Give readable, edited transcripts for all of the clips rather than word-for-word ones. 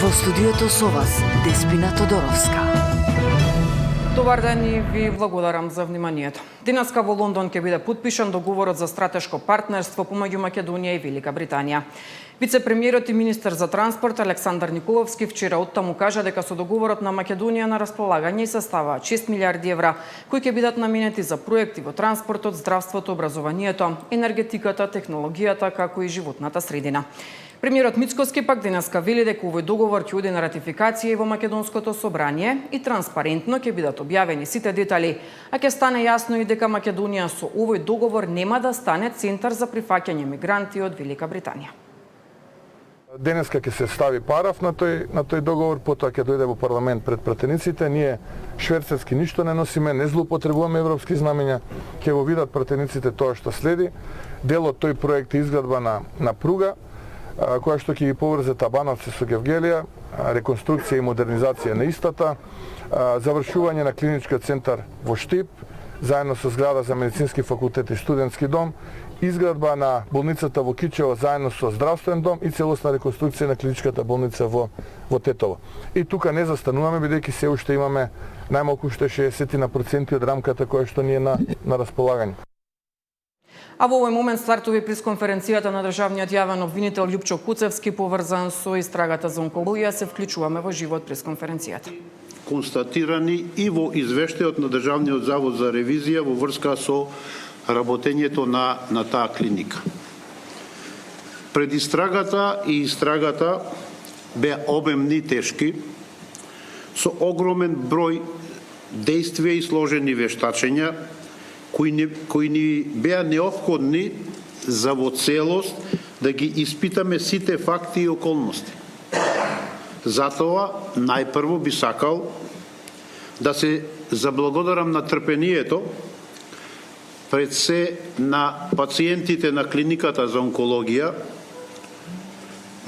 Во студиото со вас Деспина Тодоровска. Добар ден и ви благодарам за вниманието. Денеска во Лондон ќе биде потпишан договорот за стратешко партнерство помеѓу Македонија и Велика Британија. Вице-премиерот и министер за транспорт Александар Николовски вчера оттаму кажа дека со договорот на Македонија на располагање се ставаат 6 милиарди евра, кои ќе бидат наменети за проекти во транспортот, здравството, образованието, енергетиката, технологијата, како и животната средина. Премиерот Мицкоски пак денеска вели дека овој договор ќе оди на ратификација и во Македонското собрание и транспарентно ќе бидат објавени сите детали, а ќе стане јасно и дека Македонија со овој договор нема да стане центар за прифаќање мигранти од Велика Британија. Денеска ќе се стави параф на тој договор, потоа ќе дојде во парламент пред пратениците. Ние шверцерски ништо не носиме, не злоупотребуваме европски знамења, ќе го видат пратениците тоа што следи. Дел од тој проект е изградба на пруга, која што ќе ги поврзе Табановци со Гевгелија, реконструкција и модернизација на истата, завршување на клиничкиот центар во Штип, заедно со зграда за медицински факултет и студентски дом, изградба на болницата во Кичево заедно со здравствен дом и целосна реконструкција на клиничката болница во Тетово. И тука не застануваме, бидејќи се уште имаме најмалку уште 60% од рамката која што ни е на располагање. А во овој момент стартува пресконференцијата на државниот јавен обвинител Љупчо Куцевски поврзан со истрагата за онкологија. Се вклучуваме во живот пресконференцијата. Констатирани и во извештајот на Државниот завод за ревизија во врска со работењето на таа клиника. Пред истрагата и истрагата беа обемни и тешки, со огромен број действија и сложени вештачења, кои ни беа неопходни за во целост да ги испитаме сите факти и околности. Затоа, најпрво би сакал да се заблагодарам на трпението пред се на пациентите на клиниката за онкологија,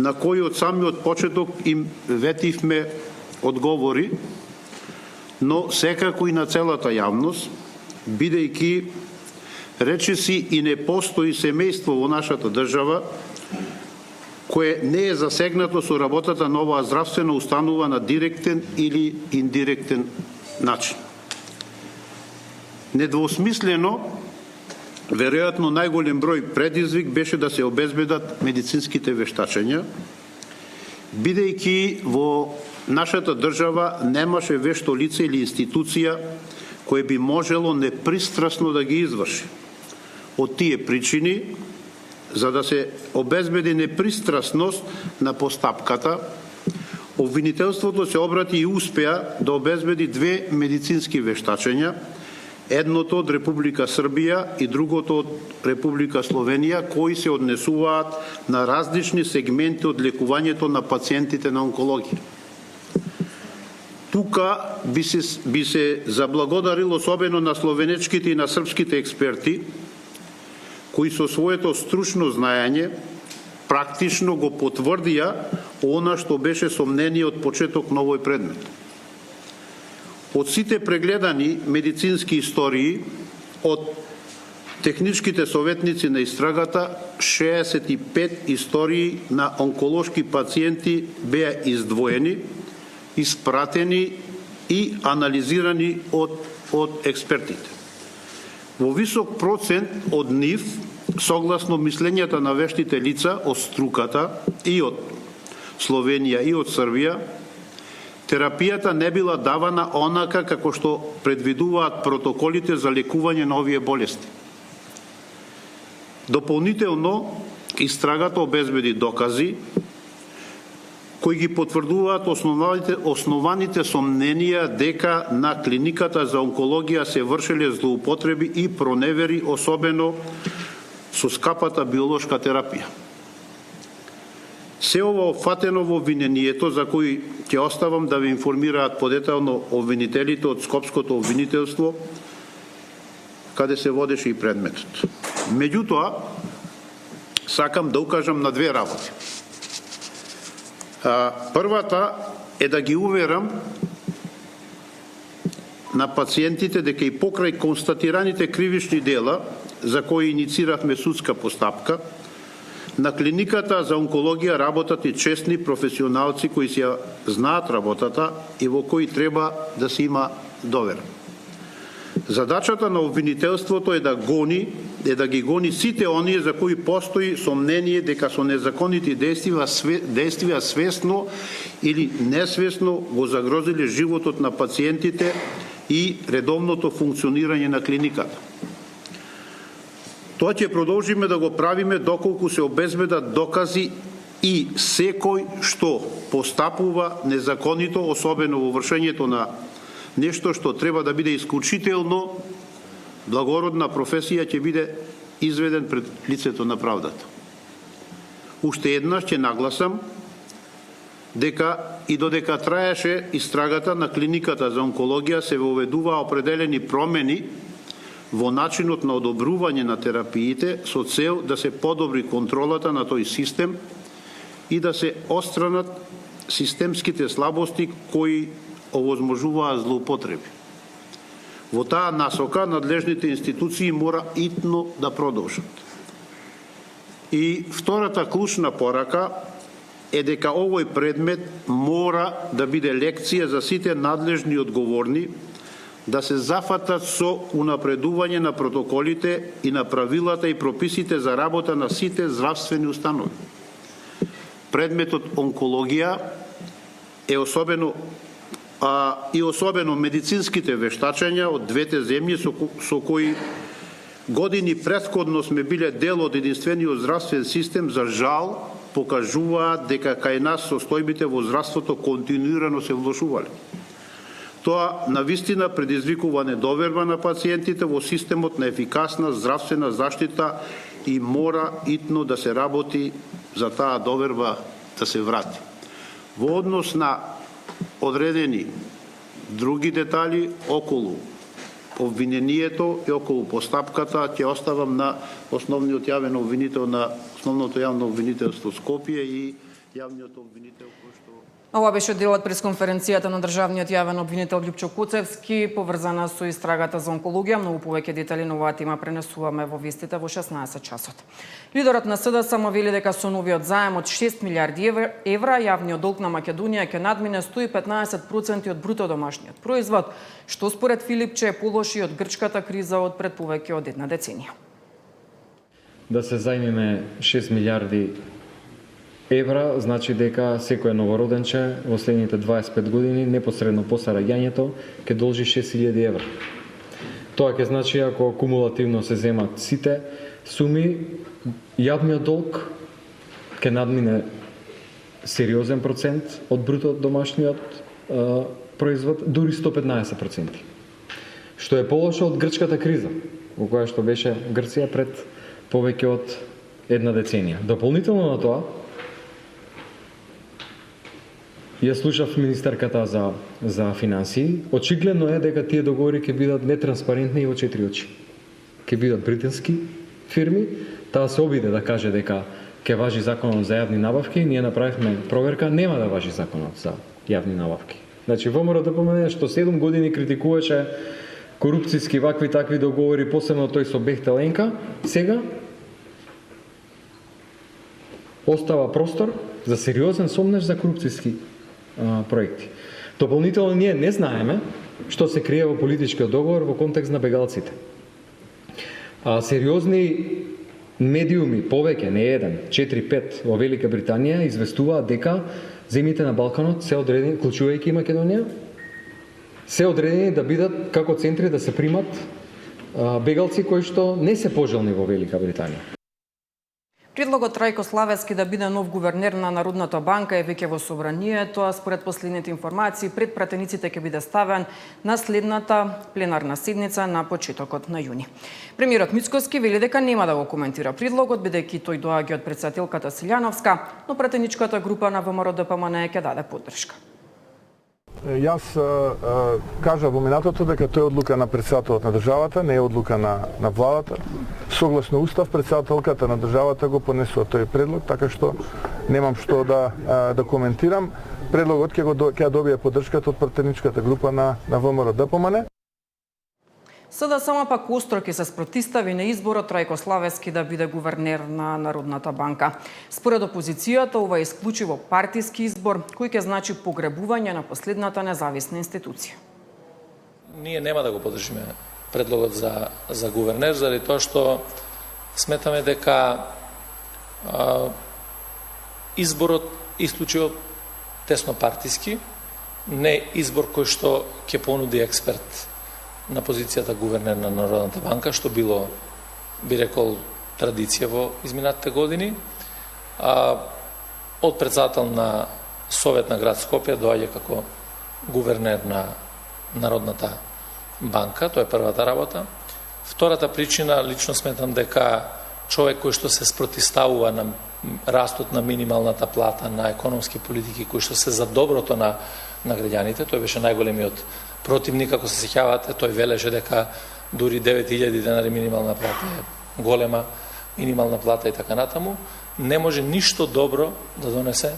на кои од самиот почеток им ветивме одговори, но секако и на целата јавност, бидејќи речиси и не постои семејство во нашата држава кое не е засегнато со работата на оваа здравствена установа на директен или индиректен начин. Недвосмислено, веројатно најголем број предизвик беше да се обезбедат медицинските вештачења, бидејќи во нашата држава немаше вешто лице или институција кој би можело непристрасно да ги изврши. Од тие причини, за да се обезбеди непристрасност на постапката, обвинителството се обрати и успеа да обезбеди две медицински вештачења, едното од Република Србија и другото од Република Словенија, кои се однесуваат на различни сегменти од лекувањето на пациентите на онкологија. Тука би се заблагодарил особено на словенечките и на српските експерти, кои со своето стручно знаење практично го потврдија она што беше сомнение од почеток на овој предмет. Од сите прегледани медицински истории од техничките советници на истрагата, 65 истории на онколошки пациенти беа издвоени, испратени и анализирани од експертите. Во висок процент од нив, согласно мислењата на вештите лица од струката и од Словенија и од Србија, терапијата не била давана онака како што предвидуваат протоколите за лекување на овие болести. Дополнително, истрагата обезбеди докази кои ги потврдуваат основаните сомненија дека на клиниката за онкологија се вршеле злоупотреби и проневери, особено со скапата биолошка терапија. Се ова опфатено во обвинението, за кои ќе оставам да ви информираат подетално обвинителите од Скопското обвинителство, каде се водеше и предметот. Меѓутоа, сакам да укажам на две работи. Првата е да ги уверам на пациентите дека и покрај констатираните кривични дела, за кои иницииравме судска постапка, На клиниката за онкологија работат и честни професионалци кои си знаат работата и во кои треба да се има довера. Задачата на обвинителството е да ги гони сите оние за кои постои сомнение дека со незаконити действија свесно или несвесно го загрозиле животот на пациентите и редовното функционирање на клиниката. Тоа ќе продолжиме да го правиме доколку се обезбедат докази и секој што постапува незаконито, особено во вршењето на нешто што треба да биде исклучително благородна професија, ќе биде изведен пред лицето на правдата. Уште еднаш ќе нагласам дека и додека траеше истрагата на клиниката за онкологија се воведуваа определени промени во начинот на одобрување на терапиите со цел да се подобри контролата на тој систем и да се отстранат системските слабости кои овозможуваат злоупотреби. Во таа насока надлежните институции мора итно да продолжат. И втората клучна порака е дека овој предмет мора да биде лекција за сите надлежни и одговорни да се зафатат со унапредување на протоколите и на правилата и прописите за работа на сите здравствени установи. Предметот онкологија е особено медицинските вештачења од двете земји со кои години претходно сме биле дел од единствениот здравствен систем, за жал покажуваат дека кај нас состојбите во здравството континуирано се влошувале. Тоа навистина предизвикува недоверба на пациентите во системот на ефикасна здравствена заштита и мора итно да се работи за таа доверба да се врати. Во однос на одредени други детали околу обвинението и околу постапката ќе оставам на основниот јавен обвинител на основното јавно обвинителство Скопје и јавниот обвинител кој што... Ова беше делот пресконференцијата на државниот јавен обвинител Љупчо Куцевски, поврзана со истрагата за онкологија. Многу повеќе детали на оваа тема пренесуваме во вестите во 16 часот. Лидерот на СДСМ вели дека со новиот заем од 6 милиарди евра јавниот долг на Македонија ќе надмине 115% од бруто домашниот производ, што според Филипче е полоши од грчката криза од пред повеќе од една деценија. Да се зајмиме 6 милиарди евра, значи дека секој новороденче во следните 25 години, непосредно по раѓањето, ќе должи 6.000 евра. Тоа ќе значи, ако кумулативно се земат сите суми, јавниот долг ќе надмине сериозен процент од бруто домашниот производ, дури 115%. Што е полошо од грчката криза, во која што беше Грција пред повеќе од една деценија. Дополнително на тоа, ја слушав министерката за финансии. Очигледно е дека тие договори ќе бидат нетранспарентни и во 4 очи. Ќе бидат британски фирми, таа се обиде да каже дека ќе важи законот за јавни набавки, ние направивме проверка, нема да важи законот за јавни набавки. Значи, ВМРО да помене што 7 години критикуваше корупцијски вакви такви договори, посебно тој со Бехтеленка, сега остава простор за сериозен сомнеж за корупцијски проекти. Дополнително ние не знаеме што се крие во политичкиот договор во контекст на бегалците. Сериозни медиуми, повеќе, не еден, 4-5 во Велика Британија известуваат дека земјите на Балканот се одредени, вклучувајќи Македонија, се одредени да бидат како центри да се примат бегалци кои што не се пожелни во Велика Британија. Предлогот Трајко Славески да биде нов гувернер на Народната банка е веќе во собранието, а според последните информации пред пратениците ќе биде ставен на следната пленарна седница на почетокот на јуни. Премиерот Мицкоски вели дека нема да го коментира предлогот, бидејќи тој доаѓа од претседателката Силјановска, но пратеничката група на ВМРО-ДПМН ќе даде поддршка. Јас кажа во минатото дека тоа е одлука на претседателот на државата, не е одлука на владата. Согласно устав, претседателката на државата го понесува тој предлог, така што немам што да коментирам. Предлогот ќе добие поддршката од пратеничката група на ВМРО-ДПМН. СДСМ пак остро ќе се спротистави на изборот Трајко Славески да биде гувернер на Народната банка. Според опозицијата, ова е исклучиво партиски избор кој ќе значи погребување на последната независна институција. Ние нема да го поддржиме предлогот за гувернер, заради тоа што сметаме дека изборот исклучиво тесно партиски, не избор кој што ќе понуди експерт на позицијата гувернер на Народната банка, што било, би рекол, традиција во изминатите години. Од председател на Совет на град Скопје доаѓа како гувернер на Народната банка, тоа е првата работа. Втората причина, лично сметам дека човек кој што се спротиставува на растот на минималната плата, на економски политики кои што се за доброто на граѓаните, тој беше најголемиот противник, ако се сеќавате, тој велеше дека дури 9000 денари минимална плата е голема минимална плата и така натаму, не може ништо добро да донесе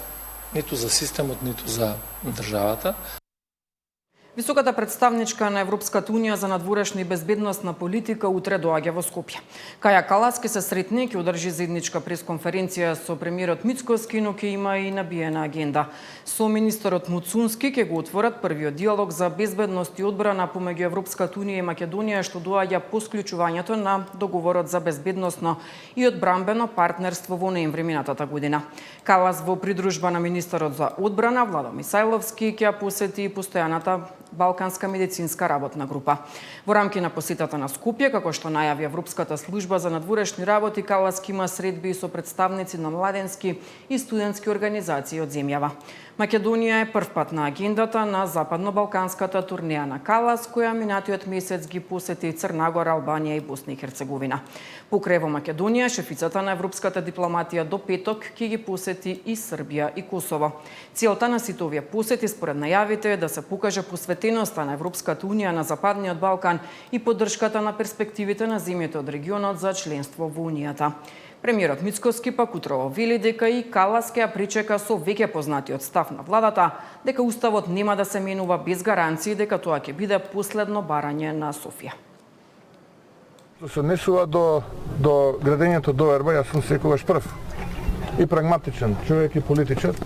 ниту за системот, ниту за државата. Високата представничка на Европската Унија за надворешна и безбедносна политика утре доаѓа во Скопје. Каја Калас ќе се сретне, ќе одржи заедничка пресконференција со премиерот Мицкоски, но ќе има и набиена агенда. Со министерот Муцунски ќе го отворат првиот диалог за безбедност и одбрана помеѓу Европската Унија и Македонија, што доаѓа по склучувањето на договорот за безбедносно и одбранбено партнерство во ноември минатата година. Калас во придружба на министерот за одбрана Владо Мисајловски ќе посети постојаната Балканска медицинска работна група. Во рамки на посетата на Скопје, како што најави Европската служба за надворешни работи, Калас има средби со представници на младенски и студентски организации од земјава. Македонија е првпат на агендата на западно-балканската турнеја на Калас, која минатиот месец ги посети Црна Гора, Албанија и Босна и Херцеговина. Покрај во Македонија, шефицата на европската дипломатија до петок ќе ги посети и Србија и Косово. Целта на сите овие посети според најавите е да се покаже посветеноста на Европската Унија на Западниот Балкан и поддршката на перспективите на земјите од регионот за членство во Унијата. Премиерот Мицкоски пак утрово вели дека и Калас ќе ја причека со веќе познатиот став на владата, дека уставот нема да се менува без гаранции, дека тоа ќе биде последно барање на Софија. Што се однесува до градењето доверба, јас сум секогаш прв и прагматичен човек и политичар.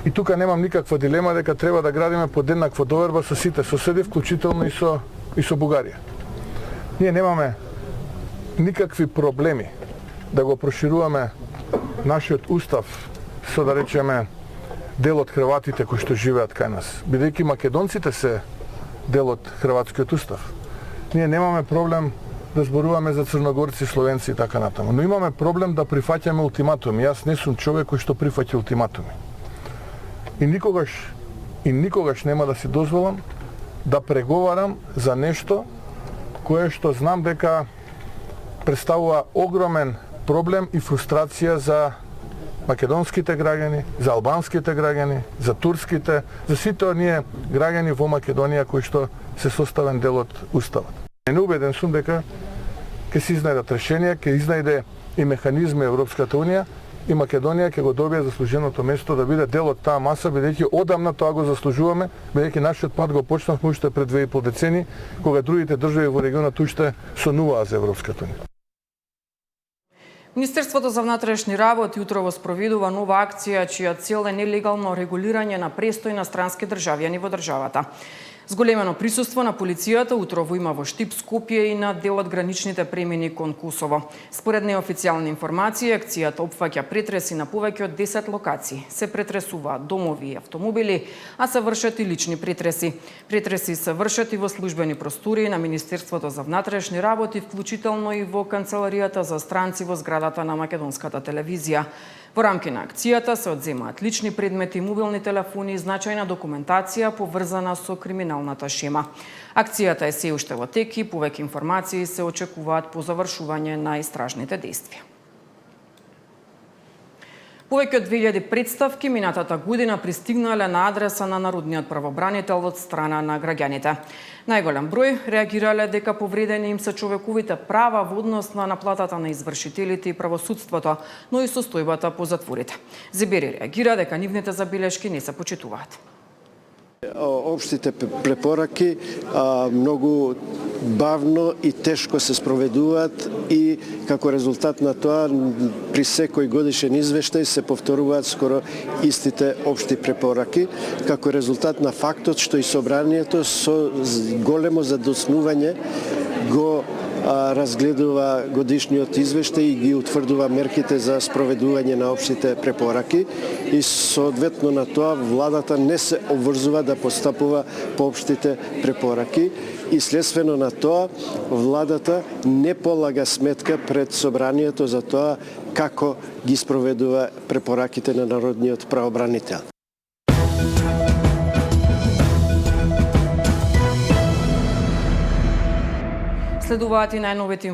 И тука немам никаква дилема дека треба да градиме подеднаква доверба со сите соседи, вклучително и со Бугарија. Ние немаме никакви проблеми да го прошируваме нашиот устав со, да речеме, дел од хрватите кои што живеат кај нас. Бидејќи македонците се дел од хрватскиот устав. Ние немаме проблем да зборуваме за црногорци, словенци и така натаму. Но имаме проблем да прифаќаме ултиматуми. Јас не сум човек кој што прифаќа ултиматуми. И никогаш нема да си дозволам да преговарам за нешто кое што знам дека представува огромен проблем и фрустрација за македонските граѓани, за албанските граѓани, за турските, за сите оние граѓани во Македонија кои што се составен дел од уставот. Неубеден сум дека ќе се изнајдат решенија, ќе изнајде и механизми Европската Унија и Македонија ќе го добие заслуженото место да биде дел од таа маса, бидејќи одамна тоа го заслужуваме, бидејќи нашиот пат го почнавме уште пред 2,5 децени, кога другите држави во регионот уште сонуваа за Европската Унија. Министерството за внатрешни работи утрово спроведува нова акција чија цел е нелегално регулирање на престој на странски државјани во државата. Зголемено присуство на полицијата утрово има во Штип, Скопје и на дел од граничните премини кон Косово. Според неофицијални информации, акцијата опфаќа претреси на повеќе од 10 локации. Се претресуваат домови и автомобили, а се вршат и лични претреси. Претреси се вршат и во службени простори на Министерството за внатрешни работи, вклучително и во канцеларијата за странци во зградата на Македонската телевизија. Во рамки на акцијата се одземаат лични предмети, мобилни телефони и значајна документација поврзана со криминалната шема. Акцијата е се уште во тек и повеќе информации се очекуваат по завршување на истражните действија. Повеќе од 2000 представки минатата година пристигнале на адреса на Народниот правобранител од страна на граѓаните. Најголем број реагирале дека повредени им се човековите права во однос на наплатата на извршителите и правосудството, но и состојбата по затворите. Зебери реагира дека нивните забелешки не се почитуваат. Општите препораки многу бавно и тешко се спроведуваат и како резултат на тоа при секој годишен извештај се повторуваат скоро истите општи препораки, како резултат на фактот што и собранието со големо задоснување го разгледува годишниот извештај и ги утврдува мерките за спроведување на општите препораки и соодветно на тоа владата не се обврзува да постапува по општите препораки и следствено на тоа владата не полага сметка пред собранието за тоа како ги спроведува препораките на народниот правобранител. Следуваат и најновите